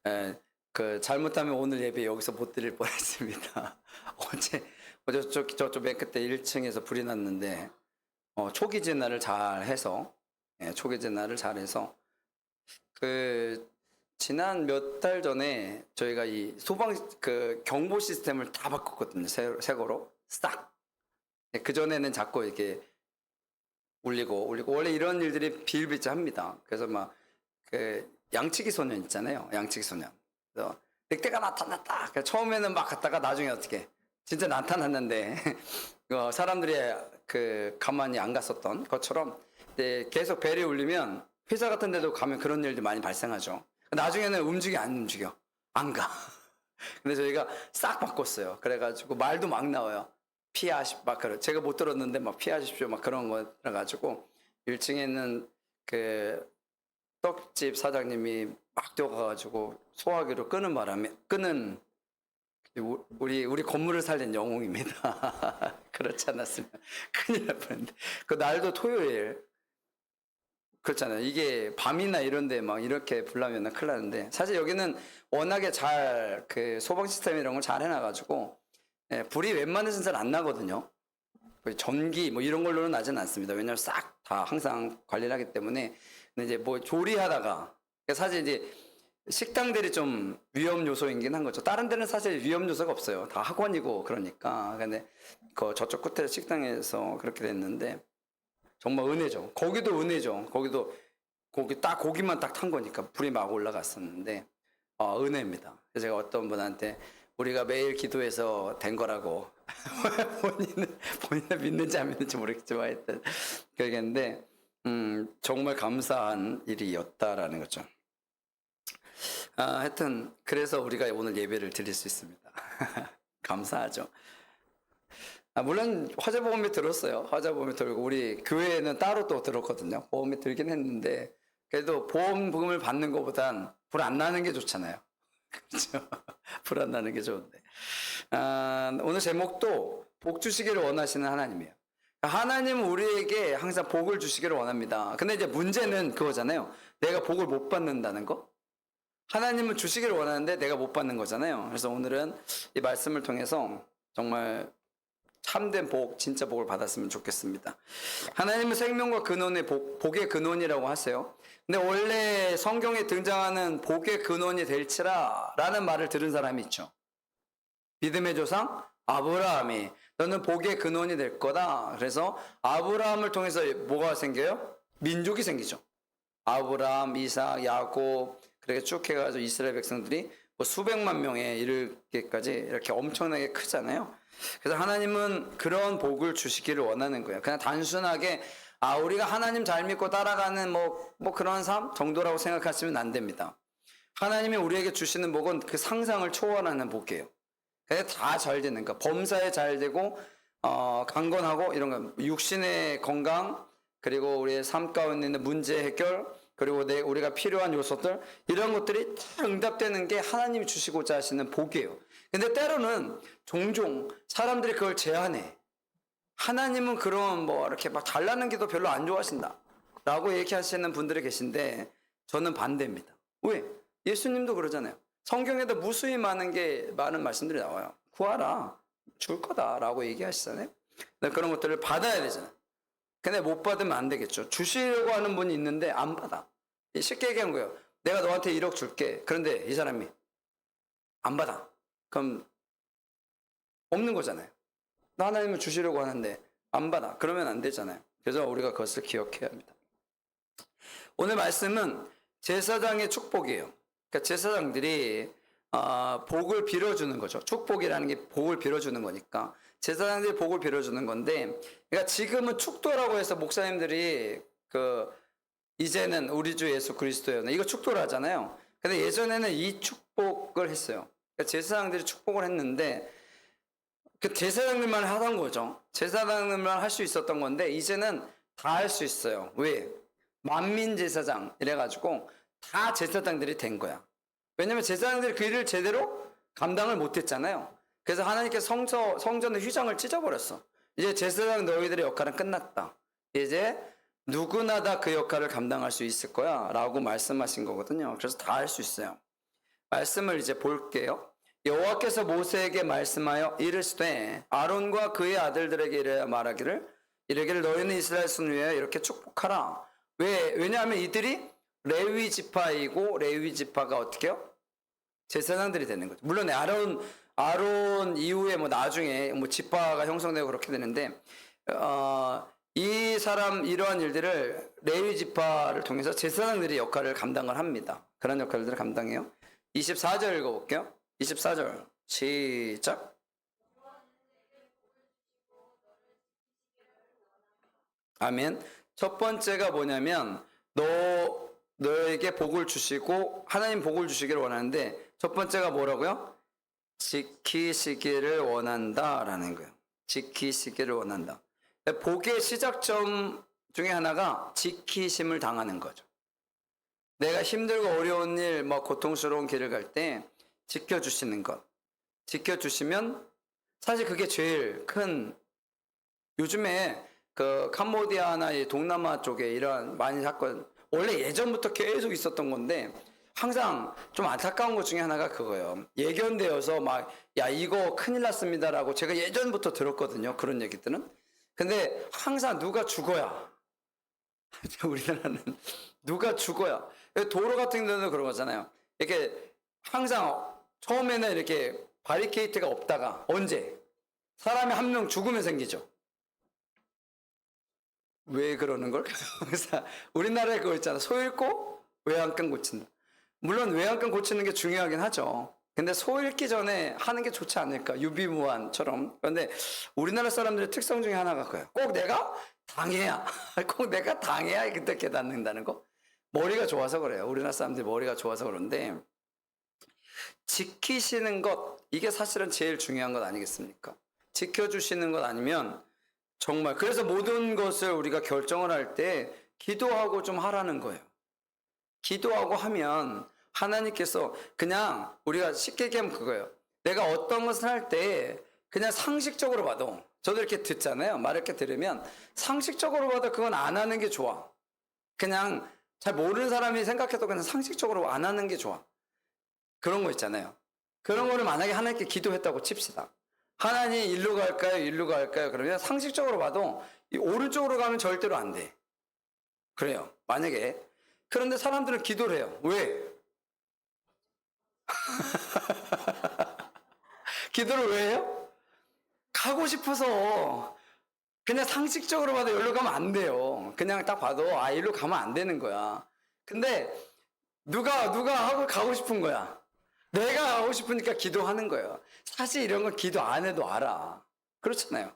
예, 잘못하면 오늘 예배 여기서 못 드릴 뻔했습니다. 어제 저쪽 맨 끝에 1층에서 불이 났는데 초기 진화를 잘 해서, 초기 진화를 잘 해서 지난 몇 달 전에 저희가 이 소방 경보 시스템을 다 바꿨거든요. 새 거로 싹. 그 전에는 자꾸 이렇게 울리고 원래 이런 일들이 비일비재합니다. 그래서 막 양치기 소년 있잖아요. 양치기 소년. 그래서 늑대가 나타났다. 처음에는 막 갔다가 나중에 어떻게 진짜 나타났는데 사람들이 가만히 안 갔었던 것처럼 계속 벨이 울리면 회사 같은 데도 가면 그런 일들이 많이 발생하죠. 나중에는 안 움직여. 안 가. 근데 저희가 싹 바꿨어요. 그래가지고 말도 막 나와요. 제가 못 들었는데 막 피하십시오. 막 그런 거 해가지고 1층에 있는 떡집 사장님이 막 뛰어가가지고 소화기로 끄는 우리 건물을 살린 영웅입니다. 그렇지 않았으면 큰일 날 뻔했는데 날도 토요일 그렇잖아요. 이게 밤이나 이런데 막 이렇게 불나면 큰일 나는데 사실 여기는 워낙에 잘 소방 시스템 이런 걸 잘 해놔가지고 불이 웬만해서는 잘 안 나거든요. 전기 뭐 이런 걸로는 나지는 않습니다. 왜냐하면 싹 다 항상 관리를 하기 때문에. 근데 이제 뭐 조리하다가 사실 이제 식당들이 좀 위험 요소이긴 한 거죠. 다른 데는 사실 위험 요소가 없어요. 다 학원이고 그러니까. 근데 저쪽 끝에 식당에서 그렇게 됐는데 정말 은혜죠. 거기도 은혜죠. 거기도 고기만 딱 탄 거니까 불이 막 올라갔었는데 은혜입니다. 그래서 제가 어떤 분한테 우리가 매일 기도해서 된 거라고 본인은 믿는지 안 믿는지 모르겠지만 하여튼 그러겠는데 정말 감사한 일이었다라는 거죠. 하여튼 그래서 우리가 오늘 예배를 드릴 수 있습니다. 감사하죠. 물론 화재보험이 들었어요. 화재보험이 들고 우리 교회에는 따로 또 들었거든요. 보험이 들긴 했는데 그래도 보험금을 받는 것보단 불 안 나는 게 좋잖아요. 그렇죠? 불 안 나는 게 좋은데. 오늘 제목도 복 주시기를 원하시는 하나님이에요. 하나님은 우리에게 항상 복을 주시기를 원합니다. 근데 이제 문제는 그거잖아요. 내가 복을 못 받는다는 거. 하나님은 주시기를 원하는데 내가 못 받는 거잖아요. 그래서 오늘은 이 말씀을 통해서 정말 참된 복, 진짜 복을 받았으면 좋겠습니다. 하나님은 생명과 근원의 복의 근원이라고 하세요. 근데 원래 성경에 등장하는 복의 근원이 될지라 라는 말을 들은 사람이 있죠. 믿음의 조상 아브라함이 너는 복의 근원이 될 거다. 그래서 아브라함을 통해서 뭐가 생겨요? 민족이 생기죠. 아브라함, 이삭, 야곱 그렇게 쭉 해가지고 이스라엘 백성들이 뭐 수백만 명에 이르기까지 이렇게 엄청나게 크잖아요. 그래서 하나님은 그런 복을 주시기를 원하는 거예요. 그냥 단순하게 우리가 하나님 잘 믿고 따라가는 뭐 그런 삶 정도라고 생각하시면 안 됩니다. 하나님이 우리에게 주시는 복은 그 상상을 초월하는 복이에요. 그래서 다 잘 되는 거. 범사에 잘 되고 강건하고 이런 거. 육신의 건강 그리고 우리의 삶 가운데 있는 문제 해결 그리고 우리가 필요한 요소들 이런 것들이 다 응답되는 게 하나님이 주시고자 하시는 복이에요. 근데 때로는 종종 사람들이 그걸 제한해. 하나님은 그런 이렇게 막 잘나는 기도 별로 안 좋아하신다 라고 얘기하시는 분들이 계신데 저는 반대입니다. 왜? 예수님도 그러잖아요. 성경에도 무수히 많은 말씀들이 나와요. 구하라 줄 거다 라고 얘기하시잖아요. 그런 것들을 받아야 되잖아요. 근데 못 받으면 안 되겠죠. 주시려고 하는 분이 있는데 안 받아. 쉽게 얘기한 거예요. 내가 너한테 1억 줄게. 그런데 이 사람이 안 받아. 그럼 없는 거잖아요. 하나님은 주시려고 하는데 안 받아. 그러면 안 되잖아요. 그래서 우리가 그것을 기억해야 합니다. 오늘 말씀은 제사장의 축복이에요. 그러니까 제사장들이 복을 빌어주는 거죠. 축복이라는 게 복을 빌어주는 거니까 제사장들이 복을 빌어주는 건데, 그러니까 지금은 축도라고 해서 목사님들이 이제는 우리 주 예수 그리스도요. 이거 축도를 하잖아요. 근데 예전에는 이 축복을 했어요. 그러니까 제사장들이 축복을 했는데 제사장들만 하던 거죠. 제사장들만 할 수 있었던 건데 이제는 다 할 수 있어요. 왜? 만민 제사장 이래가지고 다 제사장들이 된 거야. 왜냐면 제사장들이 그 일을 제대로 감당을 못했잖아요. 그래서 하나님께서 성전의 휘장을 찢어버렸어. 이제 제사장 너희들의 역할은 끝났다. 이제 누구나 다 그 역할을 감당할 수 있을 거야 라고 말씀하신 거거든요. 그래서 다 할 수 있어요. 말씀을 이제 볼게요. 여호와께서 모세에게 말씀하여 이르시되 아론과 그의 아들들에게 이르러 말하기를 이르기를 너희는 이스라엘 손을 위하여 이렇게 축복하라. 왜냐하면 이들이 레위 지파이고 레위 지파가 어떻게요? 제사장들이 되는 거죠. 물론 아론 이후에 뭐 나중에 뭐 지파가 형성되고 그렇게 되는데 이러한 일들을 레위 지파를 통해서 제사장들이 역할을 감당을 합니다. 그런 역할들을 감당해요. 24절 읽어볼게요. 24절 시작. 아멘. 첫 번째가 뭐냐면 너에게 복을 주시고 하나님 복을 주시기를 원하는데 첫 번째가 뭐라고요? 지키시기를 원한다라는 거예요. 지키시기를 원한다. 복의 시작점 중에 하나가 지키심을 당하는 거죠. 내가 힘들고 어려운 일, 고통스러운 길을 갈 때 지켜주시는 것. 지켜주시면 사실 그게 제일 큰, 요즘에 그 캄보디아나 이 동남아 쪽에 이런 많은 사건, 원래 예전부터 계속 있었던 건데 항상 좀 안타까운 것 중에 하나가 그거예요. 예견되어서 야 이거 큰일 났습니다라고 제가 예전부터 들었거든요. 그런 얘기들은. 근데 항상 누가 죽어야 우리나라는 누가 죽어야 도로 같은 데는 그런 거잖아요. 이렇게 항상 처음에는 이렇게 바리케이트가 없다가 언제 사람이 한 명 죽으면 생기죠. 왜 그러는 걸까요? 그래서 우리나라에 그거 있잖아. 소 잃고 외양간 고친다. 물론 외양간 고치는 게 중요하긴 하죠. 근데 소 잃기 전에 하는 게 좋지 않을까? 유비무환처럼. 그런데 우리나라 사람들의 특성 중에 하나가 그거예요. 꼭 내가 당해야 꼭 내가 당해야 그때 깨닫는다는 거. 머리가 좋아서 그래요. 우리나라 사람들이 머리가 좋아서 그런데 지키시는 것, 이게 사실은 제일 중요한 것 아니겠습니까? 지켜주시는 것 아니면 정말, 그래서 모든 것을 우리가 결정을 할 때 기도하고 좀 하라는 거예요. 기도하고 하면 하나님께서 그냥, 우리가 쉽게 얘기하면 그거예요. 내가 어떤 것을 할 때 그냥 상식적으로 봐도, 저도 이렇게 듣잖아요. 말 이렇게 들으면 상식적으로 봐도 그건 안 하는 게 좋아. 그냥 잘 모르는 사람이 생각해도 그냥 상식적으로 안 하는 게 좋아. 그런 거 있잖아요. 그런 거를 만약에 하나님께 기도했다고 칩시다. 하나님 일로 갈까요? 일로 갈까요? 그러면 상식적으로 봐도 이 오른쪽으로 가면 절대로 안 돼. 그래요. 만약에. 그런데 사람들은 기도를 해요. 왜? 기도를 왜 해요? 가고 싶어서. 그냥 상식적으로 봐도 여기로 가면 안 돼요. 그냥 딱 봐도 이리로 가면 안 되는 거야. 근데 누가 하고 가고 싶은 거야. 내가 하고 싶으니까 기도하는 거예요. 사실 이런 건 기도 안 해도 알아. 그렇잖아요.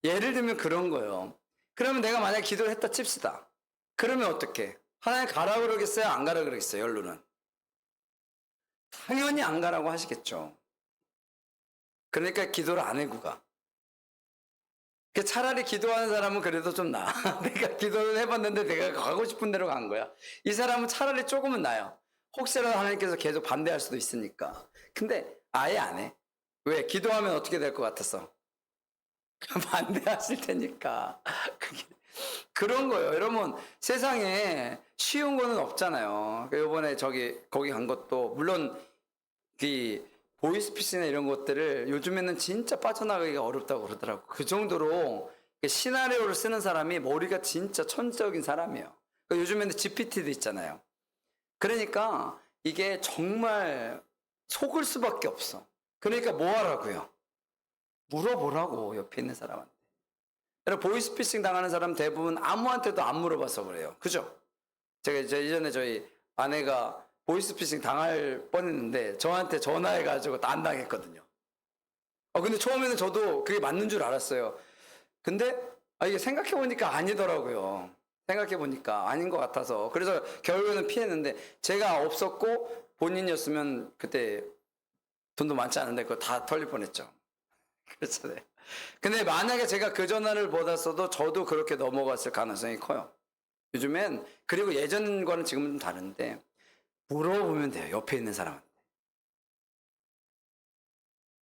예를 들면 그런 거예요. 그러면 내가 만약에 기도를 했다 칩시다. 그러면 어떡해? 하나님 가라 그러겠어요? 안 가라 그러겠어요? 결론은 당연히 안 가라고 하시겠죠. 그러니까 기도를 안 해고 가. 차라리 기도하는 사람은 그래도 좀 나아. 내가 기도를 해봤는데 내가 가고 싶은 대로 간 거야. 이 사람은 차라리 조금은 나아요. 혹시라도 하나님께서 계속 반대할 수도 있으니까. 근데 아예 안 해. 왜? 기도하면 어떻게 될 것 같았어? 반대하실 테니까. 그런 거예요. 여러분, 세상에 쉬운 거는 없잖아요. 이번에 거기 간 것도, 물론, 보이스피싱이나 이런 것들을 요즘에는 진짜 빠져나가기가 어렵다고 그러더라고. 그 정도로 시나리오를 쓰는 사람이 머리가 진짜 천재적인 사람이에요. 요즘에는 GPT도 있잖아요. 그러니까 이게 정말 속을 수밖에 없어. 그러니까 뭐 하라고요? 물어보라고, 옆에 있는 사람한테. 보이스피싱 당하는 사람 대부분 아무한테도 안 물어봐서 그래요. 그죠? 제가 이전에 저희 아내가 보이스피싱 당할 뻔했는데 저한테 전화해가지고 안 당했거든요. 근데 처음에는 저도 그게 맞는 줄 알았어요. 근데 이게 생각해보니까 아니더라고요. 생각해보니까 아닌 것 같아서. 그래서 결국에는 피했는데, 제가 없었고 본인이었으면 그때 돈도 많지 않은데 그거 다 털릴 뻔했죠. 그렇잖아요. 근데 만약에 제가 그 전화를 받았어도 저도 그렇게 넘어갔을 가능성이 커요. 요즘엔. 그리고 예전과는 지금은 좀 다른데 물어보면 돼요. 옆에 있는 사람한테.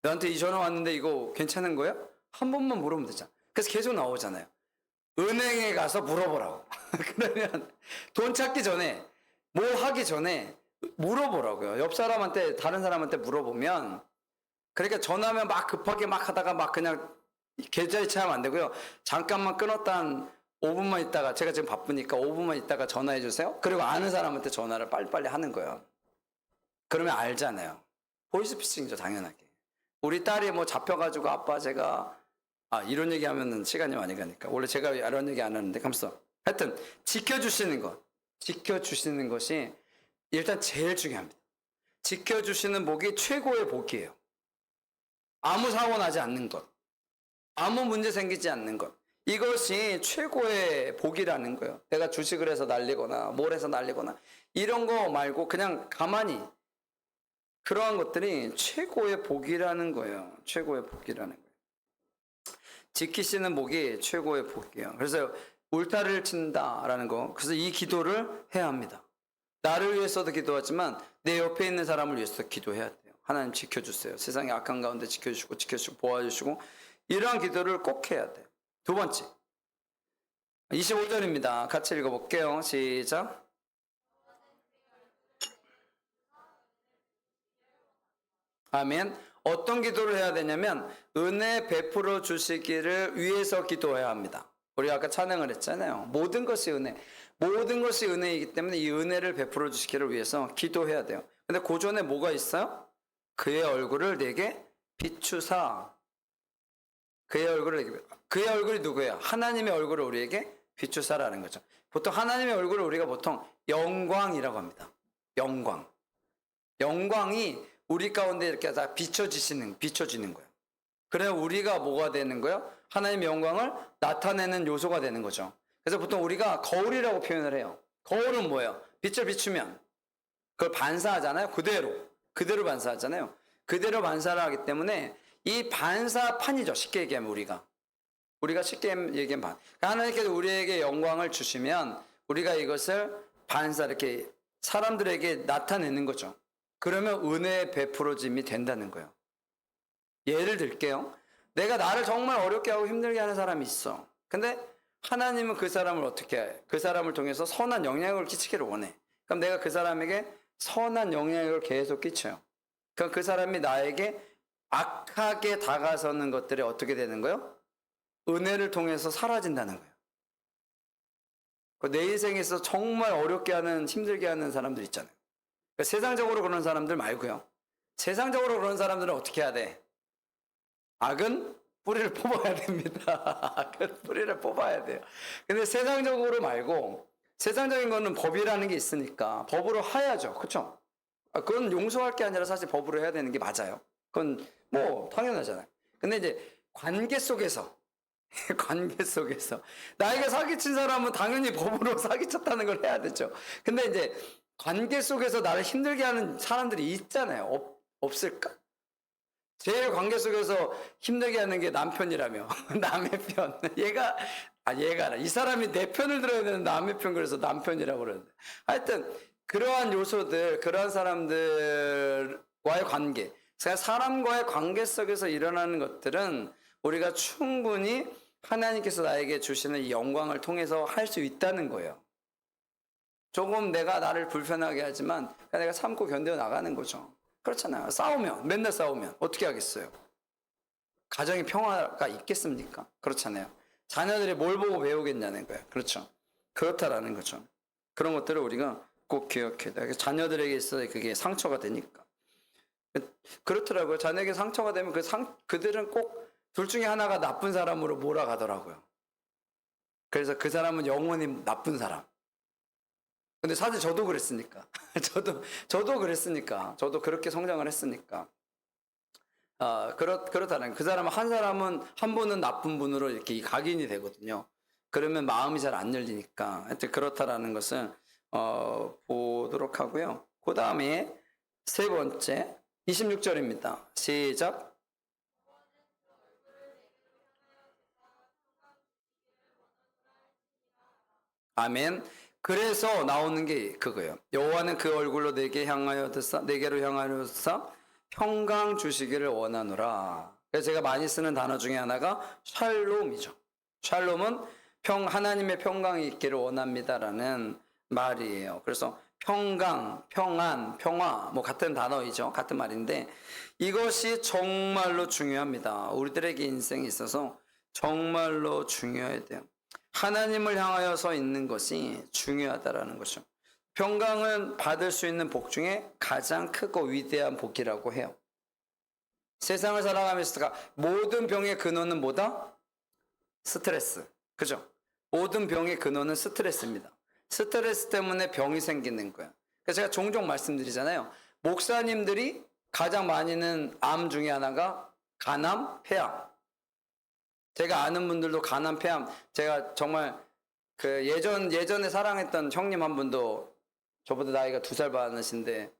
너한테 이 전화 왔는데 이거 괜찮은 거야? 한 번만 물어보면 되잖아. 그래서 계속 나오잖아요. 은행에 가서 물어보라고. 그러면 돈 찾기 전에, 뭘 하기 전에 물어보라고요. 옆 사람한테, 다른 사람한테 물어보면, 그러니까 전화하면 막 급하게 막 하다가 막 그냥 계좌에 체하면 안 되고요. 잠깐만 끊었다 한 5분만 있다가, 제가 지금 바쁘니까 5분만 있다가 전화해 주세요. 그리고 아는 사람한테 전화를 빨리빨리 하는 거예요. 그러면 알잖아요. 보이스피싱이죠, 당연하게. 우리 딸이 뭐 잡혀가지고 아빠 제가, 이런 얘기 하면은 시간이 많이 가니까. 원래 제가 이런 얘기 안 하는데, 감사. 하여튼, 지켜주시는 것. 지켜주시는 것이 일단 제일 중요합니다. 지켜주시는 복이 최고의 복이에요. 아무 사고 나지 않는 것. 아무 문제 생기지 않는 것. 이것이 최고의 복이라는 거예요. 내가 주식을 해서 날리거나 뭘 해서 날리거나 이런 거 말고 그냥 가만히, 그러한 것들이 최고의 복이라는 거예요. 최고의 복이라는 거예요. 지키시는 복이 최고의 복이에요. 그래서 울타리를 친다라는 거. 그래서 이 기도를 해야 합니다. 나를 위해서도 기도하지만 내 옆에 있는 사람을 위해서도 기도해야 돼요. 하나님 지켜주세요. 세상의 악한 가운데 지켜주시고 도와주시고, 이러한 기도를 꼭 해야 돼요. 두 번째, 25절입니다. 같이 읽어볼게요. 시작. 아멘. 어떤 기도를 해야 되냐면 은혜 베풀어 주시기를 위해서 기도해야 합니다. 우리 아까 찬양을 했잖아요. 모든 것이 은혜. 모든 것이 은혜이기 때문에 이 은혜를 베풀어 주시기를 위해서 기도해야 돼요. 근데 그 전에 뭐가 있어요? 그의 얼굴을 내게 비추사. 그의 얼굴이 누구예요? 하나님의 얼굴을 우리에게 비추사라는 거죠. 보통 하나님의 얼굴을 우리가 보통 영광이라고 합니다. 영광이 우리 가운데 이렇게 다 비춰지는 거예요. 그래야 우리가 뭐가 되는 거예요? 하나님의 영광을 나타내는 요소가 되는 거죠. 그래서 보통 우리가 거울이라고 표현을 해요. 거울은 뭐예요? 빛을 비추면 그걸 반사하잖아요. 그대로 반사하잖아요. 그대로 반사를 하기 때문에 이 반사판이죠. 쉽게 얘기하면 우리가 쉽게 얘기하면 반. 그러니까 하나님께서 우리에게 영광을 주시면 우리가 이것을 이렇게 사람들에게 나타내는 거죠. 그러면 은혜의 베풀어짐이 된다는 거예요. 예를 들게요. 내가 나를 정말 어렵게 하고 힘들게 하는 사람이 있어. 근데 하나님은 그 사람을 어떻게 해? 그 사람을 통해서 선한 영향을 끼치기를 원해. 그럼 내가 그 사람에게 선한 영향을 계속 끼쳐요. 그럼 그 사람이 나에게 악하게 다가서는 것들이 어떻게 되는 거예요? 은혜를 통해서 사라진다는 거예요. 내 인생에서 정말 어렵게 하는, 힘들게 하는 사람들 있잖아요. 그러니까 세상적으로 그런 사람들 말고요. 세상적으로 그런 사람들은 어떻게 해야 돼? 악은 뿌리를 뽑아야 됩니다. 악은 뿌리를 뽑아야 돼요. 근데 세상적으로 말고, 세상적인 거는 법이라는 게 있으니까 법으로 해야죠. 그렇죠? 그건 용서할 게 아니라 사실 법으로 해야 되는 게 맞아요. 그건 뭐 당연하잖아요. 근데 이제 관계 속에서 나에게 사기친 사람은 당연히 법으로 사기쳤다는 걸 해야 되죠. 근데 이제 관계 속에서 나를 힘들게 하는 사람들이 있잖아요. 없을까? 제일 관계 속에서 힘들게 하는 게 남편이라며. 남의 편. 얘가 이 사람이 내 편을 들어야 되는 남의 편, 그래서 남편이라고 그러는데. 하여튼 그러한 요소들, 그러한 사람들과의 관계, 사람과의 관계 속에서 일어나는 것들은 우리가 충분히 하나님께서 나에게 주시는 이 영광을 통해서 할 수 있다는 거예요. 조금 내가 나를 불편하게 하지만 내가 참고 견뎌 나가는 거죠. 그렇잖아요. 맨날 싸우면 어떻게 하겠어요? 가정의 평화가 있겠습니까? 그렇잖아요. 자녀들이 뭘 보고 배우겠냐는 거예요. 그렇죠. 그렇다라는 거죠. 그런 것들을 우리가 꼭 기억해야 돼요. 자녀들에게 있어 그게 상처가 되니까. 그렇더라고요. 자녀에게 상처가 되면 그들은 꼭 둘 중에 하나가 나쁜 사람으로 몰아가더라고요. 그래서 그 사람은 영원히 나쁜 사람. 근데 사실 저도 그랬으니까. 저도 그랬으니까. 저도 그렇게 성장을 했으니까. 그렇다는. 그 사람은 한 분은 나쁜 분으로 이렇게 각인이 되거든요. 그러면 마음이 잘 안 열리니까. 하여튼 그렇다라는 것을, 보도록 하고요. 그 다음에 세 번째, 26절입니다. 시작. 아멘. 그래서 나오는 게 그거예요. 여호와는 그 얼굴로 내게로 향하여서 평강 주시기를 원하노라. 그래서 제가 많이 쓰는 단어 중에 하나가 샬롬이죠. 샬롬은 하나님의 평강이 있기를 원합니다라는 말이에요. 그래서 평강, 평안, 평화 뭐 같은 단어이죠. 같은 말인데 이것이 정말로 중요합니다. 우리들에게 인생에 있어서 정말로 중요해야 돼요. 하나님을 향하여 서 있는 것이 중요하다라는 것이죠. 평강은 받을 수 있는 복 중에 가장 크고 위대한 복이라고 해요. 세상을 살아가면서 모든 병의 근원은 뭐다? 스트레스. 그죠? 모든 병의 근원은 스트레스입니다. 스트레스 때문에 병이 생기는 거야. 그래서 제가 종종 말씀드리잖아요. 목사님들이 가장 많이는 암 중에 하나가 간암, 폐암. 제가 아는 분들도 간암, 폐암. 제가 정말 그 예전에 사랑했던 형님 한 분도 저보다 나이가 2살 많으신데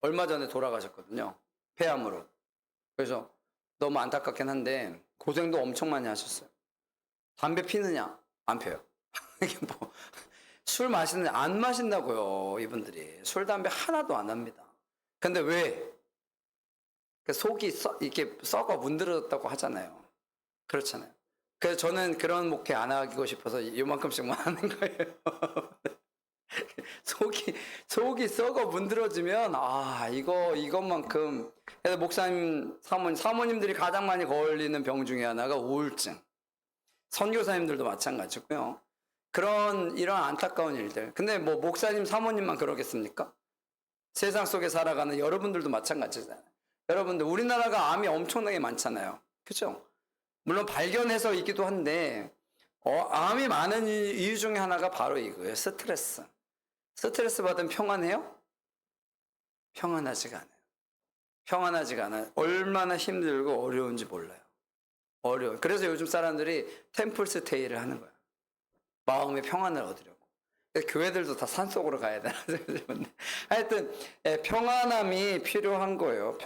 얼마 전에 돌아가셨거든요. 폐암으로. 그래서 너무 안타깝긴 한데 고생도 엄청 많이 하셨어요. 담배 피느냐? 안 펴요. 이게 뭐 술 마시는데 안 마신다고요. 이분들이 술 담배 하나도 안 합니다. 근데 왜? 속이 이렇게 썩어 문드러졌다고 하잖아요. 그렇잖아요. 그래서 저는 그런 목회 안 하고 싶어서 이만큼씩만 하는 거예요. 속이 썩어 문드러지면 이것만큼. 그래서 목사님 사모님들이 가장 많이 걸리는 병 중에 하나가 우울증. 선교사님들도 마찬가지고요. 이런 안타까운 일들. 근데 뭐 목사님 사모님만 그러겠습니까? 세상 속에 살아가는 여러분들도 마찬가지잖아요. 여러분들 우리나라가 암이 엄청나게 많잖아요. 그렇죠? 물론 발견해서 있기도 한데 암이 많은 이유 중에 하나가 바로 이거예요. 스트레스. 스트레스 받으면 평안해요? 평안하지가 않아요. 평안하지가 않아요. 얼마나 힘들고 어려운지 몰라요. 어려워요. 그래서 요즘 사람들이 템플 스테이를 하는 거예요. 마음의 평안을 얻으려고. 교회들도 다 산속으로 가야 되나 싶은데 하여튼 평안함이 필요한 거예요.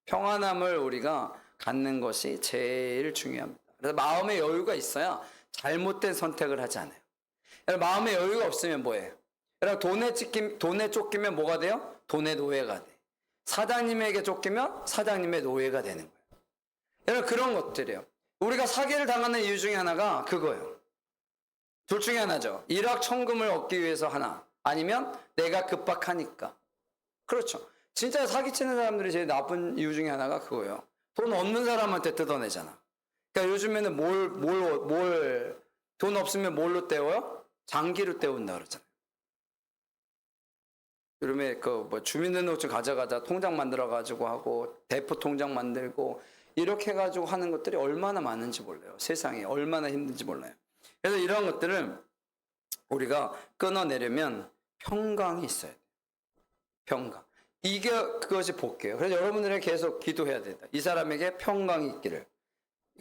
평안함을 우리가 갖는 것이 제일 중요합니다. 그래서 마음의 여유가 있어야 잘못된 선택을 하지 않아요. 마음의 여유가 없으면 뭐예요? 돈에 쫓기면 뭐가 돼요? 돈의 노예가 돼. 사장님에게 쫓기면 사장님의 노예가 되는 거예요. 여러분 그런 것들이에요. 우리가 사기를 당하는 이유 중에 하나가 그거예요. 둘 중에 하나죠. 일확천금을 얻기 위해서 하나, 아니면 내가 급박하니까. 그렇죠. 진짜 사기치는 사람들이 제일 나쁜 이유 중에 하나가 그거예요. 돈 없는 사람한테 뜯어내잖아. 그러니까 요즘에는 돈 없으면 뭘로 때워요? 장기로 때운다 그러잖아요. 요즘에 주민등록증 가져가자 통장 만들어가지고 하고 대포 통장 만들고 이렇게 해가지고 하는 것들이 얼마나 많은지 몰라요. 세상에 얼마나 힘든지 몰라요. 그래서 이런 것들을 우리가 끊어내려면 평강이 있어야 돼요. 평강. 그것이 복이에요. 그래서 여러분들에게 계속 기도해야 된다. 이 사람에게 평강이 있기를.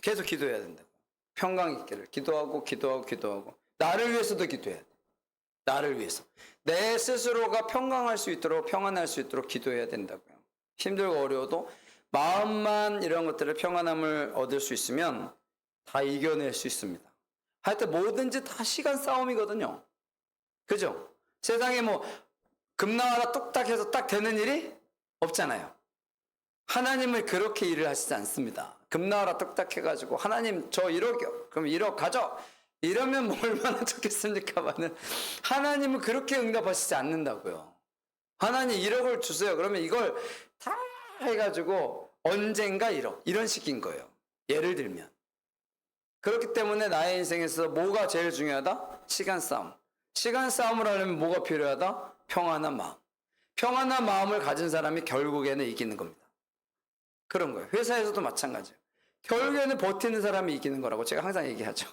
계속 기도해야 된다. 평강이 있기를. 기도하고. 나를 위해서도 기도해야 돼. 나를 위해서. 내 스스로가 평강할 수 있도록, 평안할 수 있도록 기도해야 된다고요. 힘들고 어려워도 마음만 이런 것들을 평안함을 얻을 수 있으면 다 이겨낼 수 있습니다. 하여튼 뭐든지 다 시간 싸움이거든요. 그죠? 세상에 금 나와라 뚝딱 해서 딱 되는 일이 없잖아요. 하나님은 그렇게 일을 하시지 않습니다. 금 나와라 뚝딱 해가지고 하나님 저 1억이요. 그럼 1억 가져. 이러면 뭐 얼마나 좋겠습니까만은 하나님은 그렇게 응답하시지 않는다고요. 하나님 1억을 주세요. 그러면 이걸 다 해가지고 언젠가 1억 이런 식인 거예요. 예를 들면. 그렇기 때문에 나의 인생에서 뭐가 제일 중요하다? 시간 싸움. 시간 싸움을 하려면 뭐가 필요하다? 평안한 마음. 평안한 마음을 가진 사람이 결국에는 이기는 겁니다. 그런 거예요. 회사에서도 마찬가지예요. 결국에는 버티는 사람이 이기는 거라고 제가 항상 얘기하죠.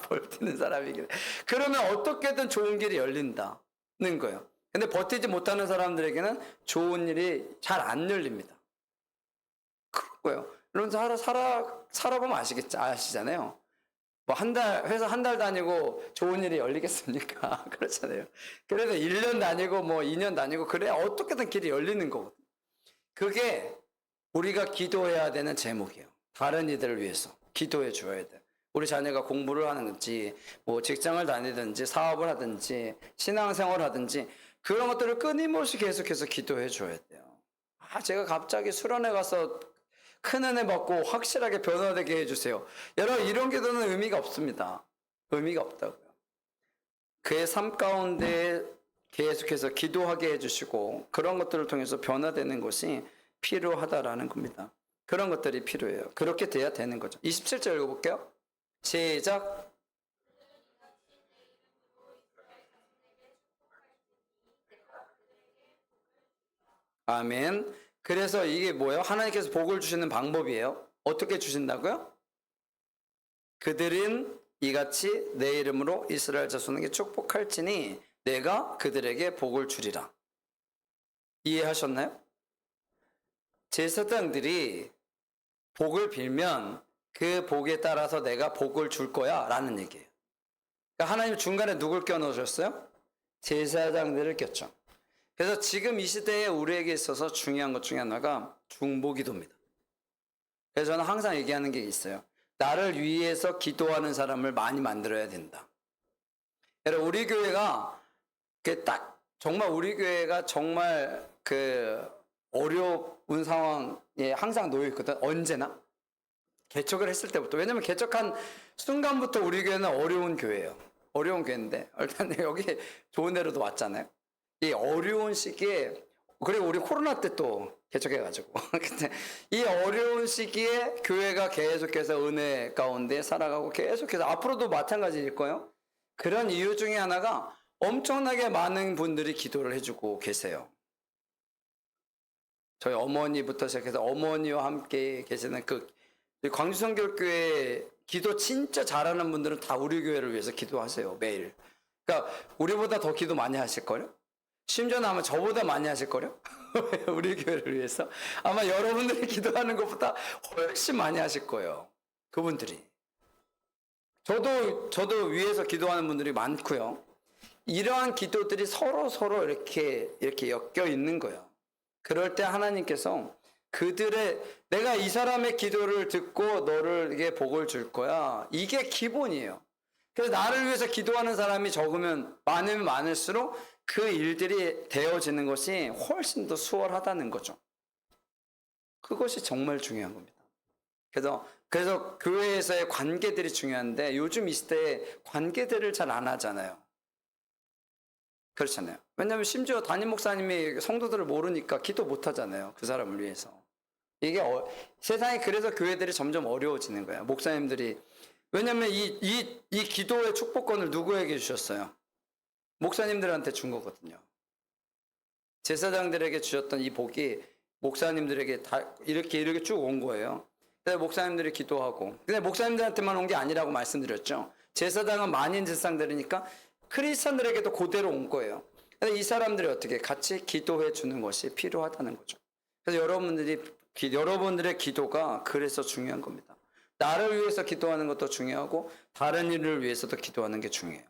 버티는 사람이 이기는. 그러면 어떻게든 좋은 길이 열린다는 거예요. 근데 버티지 못하는 사람들에게는 좋은 일이 잘 안 열립니다. 그런 거예요. 여러분 살아보면 아시잖아요. 회사 한 달 다니고 좋은 일이 열리겠습니까? 그렇잖아요. 그래서 1년 다니고 2년 다니고 그래야 어떻게든 길이 열리는 거거든요. 그게 우리가 기도해야 되는 제목이에요. 다른 이들을 위해서 기도해 줘야 돼. 우리 자녀가 공부를 하는지, 직장을 다니든지, 사업을 하든지, 신앙생활을 하든지, 그런 것들을 끊임없이 계속해서 기도해 줘야 돼요. 제가 갑자기 수련회 가서 큰 은혜 받고 확실하게 변화되게 해주세요. 여러분, 이런 기도는 의미가 없습니다. 의미가 없다고요. 그의 삶 가운데 계속해서 기도하게 해주시고 그런 것들을 통해서 변화되는 것이 필요하다라는 겁니다. 그런 것들이 필요해요. 그렇게 돼야 되는 거죠. 27절 읽어볼게요. 시작. 아멘. 그래서 이게 뭐예요? 하나님께서 복을 주시는 방법이에요. 어떻게 주신다고요? 그들은 이같이 내 이름으로 이스라엘 자손에게 축복할지니 내가 그들에게 복을 주리라. 이해하셨나요? 제사장들이 복을 빌면 그 복에 따라서 내가 복을 줄 거야 라는 얘기예요. 그러니까 하나님 중간에 누굴 껴넣으셨어요? 제사장들을 꼈죠. 그래서 지금 이 시대에 우리에게 있어서 중요한 것 중에 하나가 중보기도입니다. 그래서 저는 항상 얘기하는 게 있어요. 나를 위해서 기도하는 사람을 많이 만들어야 된다. 여러분, 우리 교회가 정말 우리 교회가 정말 어려운 상황에 항상 놓여 있거든. 언제나 개척을 했을 때부터. 왜냐면 개척한 순간부터 우리 교회는 어려운 교회예요. 어려운 교회인데 일단 여기 좋은 데로도 왔잖아요. 이 어려운 시기에, 그리고 우리 코로나 때 또 개척해가지고 근데 이 어려운 시기에 교회가 계속해서 은혜 가운데 살아가고 계속해서 앞으로도 마찬가지일 거예요. 그런 이유 중에 하나가 엄청나게 많은 분들이 기도를 해주고 계세요. 저희 어머니부터 시작해서 어머니와 함께 계시는 광주성결교회 기도 진짜 잘하는 분들은 다 우리 교회를 위해서 기도하세요. 매일. 그러니까 우리보다 더 기도 많이 하실걸요? 심지어는 아마 저보다 많이 하실걸요? 우리 교회를 위해서. 아마 여러분들이 기도하는 것보다 훨씬 많이 하실 거예요. 그분들이. 저도 위에서 기도하는 분들이 많고요. 이러한 기도들이 서로 이렇게 엮여 있는 거예요. 그럴 때 하나님께서 내가 이 사람의 기도를 듣고 너를 복을 줄 거야. 이게 기본이에요. 그래서 나를 위해서 기도하는 사람이 적으면 많으면 많을수록 그 일들이 되어지는 것이 훨씬 더 수월하다는 거죠. 그것이 정말 중요한 겁니다. 그래서 교회에서의 관계들이 중요한데 요즘 이 시대에 관계들을 잘 안 하잖아요. 그렇잖아요. 왜냐하면 심지어 담임 목사님이 성도들을 모르니까 기도 못 하잖아요. 그 사람을 위해서. 이게 세상에 그래서 교회들이 점점 어려워지는 거예요. 목사님들이. 왜냐하면 이 기도의 축복권을 누구에게 주셨어요? 목사님들한테 준 거거든요. 제사장들에게 주셨던 이 복이 목사님들에게 다 이렇게 쭉 온 거예요. 그래서 목사님들이 기도하고. 근데 목사님들한테만 온 게 아니라고 말씀드렸죠. 제사장은 만인 제사장들이니까 크리스천들에게도 그대로 온 거예요. 그래서 이 사람들이 어떻게 같이 기도해 주는 것이 필요하다는 거죠. 그래서 여러분들의 기도가 그래서 중요한 겁니다. 나를 위해서 기도하는 것도 중요하고 다른 일을 위해서도 기도하는 게 중요해요.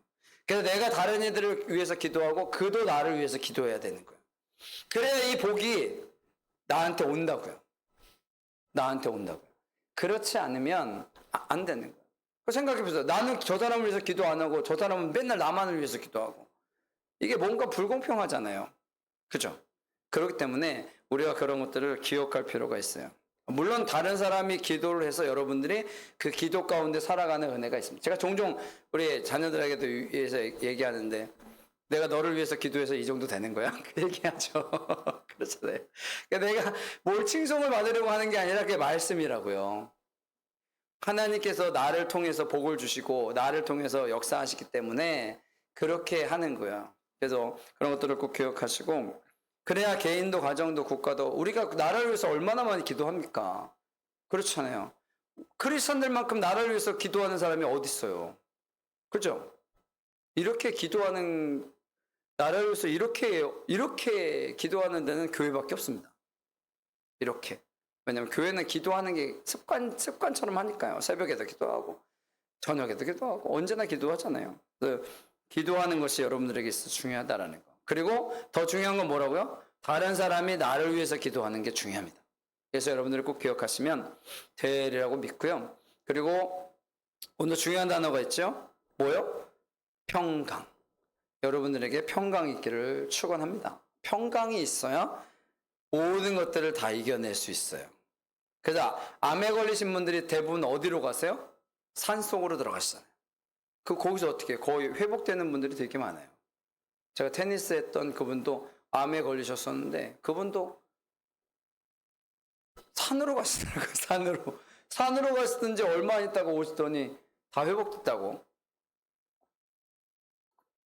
그래서 내가 다른 이들을 위해서 기도하고 그도 나를 위해서 기도해야 되는 거예요. 그래야 이 복이 나한테 온다고요. 나한테 온다고요. 그렇지 않으면 안 되는 거예요. 생각해보세요. 나는 저 사람을 위해서 기도 안 하고 저 사람은 맨날 나만을 위해서 기도하고. 이게 뭔가 불공평하잖아요. 그죠? 그렇기 때문에 우리가 그런 것들을 기억할 필요가 있어요. 물론 다른 사람이 기도를 해서 여러분들이 그 기도 가운데 살아가는 은혜가 있습니다. 제가 종종 우리 자녀들에게도 위해서 얘기하는데 내가 너를 위해서 기도해서 이 정도 되는 거야? 그 얘기하죠. 그렇잖아요. 그러니까 내가 뭘 칭송을 받으려고 하는 게 아니라 그게 말씀이라고요. 하나님께서 나를 통해서 복을 주시고 나를 통해서 역사하시기 때문에 그렇게 하는 거야. 그래서 그런 것들을 꼭 기억하시고 그래야 개인도 가정도 국가도 우리가 나라를 위해서 얼마나 많이 기도합니까? 그렇잖아요. 크리스천들만큼 나라를 위해서 기도하는 사람이 어디 있어요? 그죠? 이렇게 기도하는 나라를 위해서 이렇게 기도하는 데는 교회밖에 없습니다. 이렇게. 왜냐하면 교회는 기도하는 게 습관처럼 하니까요. 새벽에도 기도하고 저녁에도 기도하고 언제나 기도하잖아요. 그래서 기도하는 것이 여러분들에게 있어서 중요하다라는 거. 그리고 더 중요한 건 뭐라고요? 다른 사람이 나를 위해서 기도하는 게 중요합니다. 그래서 여러분들이 꼭 기억하시면 되리라고 믿고요. 그리고 오늘 중요한 단어가 있죠? 뭐요? 평강. 여러분들에게 평강이 있기를 축원합니다. 평강이 있어야 모든 것들을 다 이겨낼 수 있어요. 그래서 암에 걸리신 분들이 대부분 어디로 가세요? 산속으로 들어가시잖아요. 거기서 어떻게 거의 회복되는 분들이 되게 많아요. 제가 테니스 했던 그분도 암에 걸리셨었는데 그분도 산으로 가시더라고요. 산으로 가시든지 얼마 있다가 오시더니 다 회복됐다고.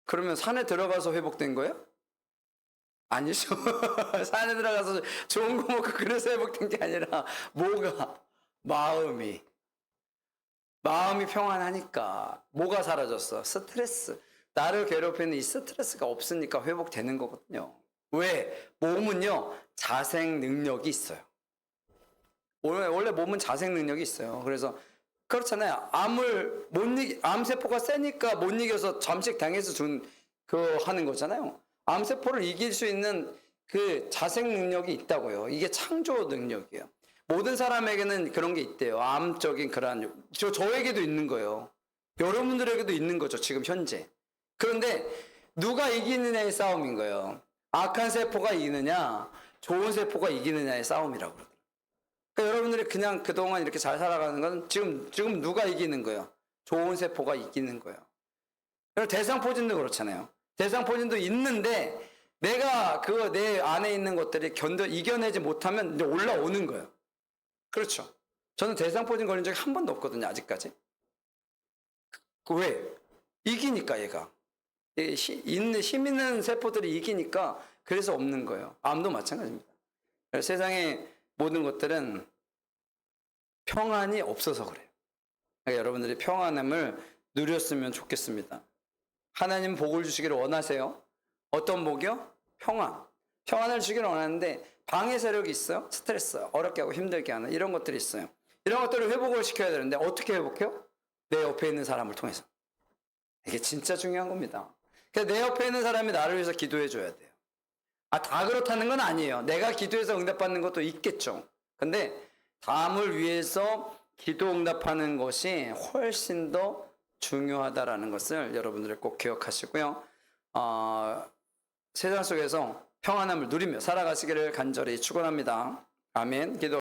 그러면 산에 들어가서 회복된 거예요? 아니죠. 산에 들어가서 좋은 거 먹고 그래서 회복된 게 아니라 뭐가 마음이 평안하니까. 뭐가 사라졌어? 스트레스. 나를 괴롭히는 이 스트레스가 없으니까 회복되는 거거든요. 왜? 몸은요 자생 능력이 있어요. 원래 몸은 자생 능력이 있어요. 그래서 그렇잖아요. 암세포가 세니까 못 이겨서 잠식 당해서 하는 거잖아요. 암세포를 이길 수 있는 그 자생 능력이 있다고요. 이게 창조 능력이에요. 모든 사람에게는 그런 게 있대요. 암적인 그런, 저에게도 있는 거예요. 여러분들에게도 있는 거죠. 지금 현재. 그런데 누가 이기느냐의 싸움인 거예요. 악한 세포가 이기느냐, 좋은 세포가 이기느냐의 싸움이라고 그러더라고요. 그러니까 여러분들이 그냥 그동안 이렇게 잘 살아가는 건 지금 누가 이기는 거예요? 좋은 세포가 이기는 거예요. 대상포진도 그렇잖아요. 대상포진도 있는데 내가 내 안에 있는 것들이 이겨내지 못하면 이제 올라오는 거예요. 그렇죠. 저는 대상포진 걸린 적이 한 번도 없거든요. 아직까지. 왜? 이기니까 얘가. 힘 있는 세포들이 이기니까 그래서 없는 거예요. 암도 마찬가지입니다. 세상의 모든 것들은 평안이 없어서 그래요. 그러니까 여러분들이 평안함을 누렸으면 좋겠습니다. 하나님 복을 주시기를 원하세요? 어떤 복이요? 평안. 평안을 주기를 원하는데 방해 세력이 있어요? 스트레스, 어렵게 하고 힘들게 하는 이런 것들이 있어요. 이런 것들을 회복을 시켜야 되는데 어떻게 회복해요? 내 옆에 있는 사람을 통해서. 이게 진짜 중요한 겁니다. 그래서 내 옆에 있는 사람이 나를 위해서 기도해 줘야 돼요. 다 그렇다는 건 아니에요. 내가 기도해서 응답받는 것도 있겠죠. 근데 다음을 위해서 기도 응답하는 것이 훨씬 더 중요하다라는 것을 여러분들이 꼭 기억하시고요. 세상 속에서 평안함을 누리며 살아가시기를 간절히 축원합니다. 아멘. 기도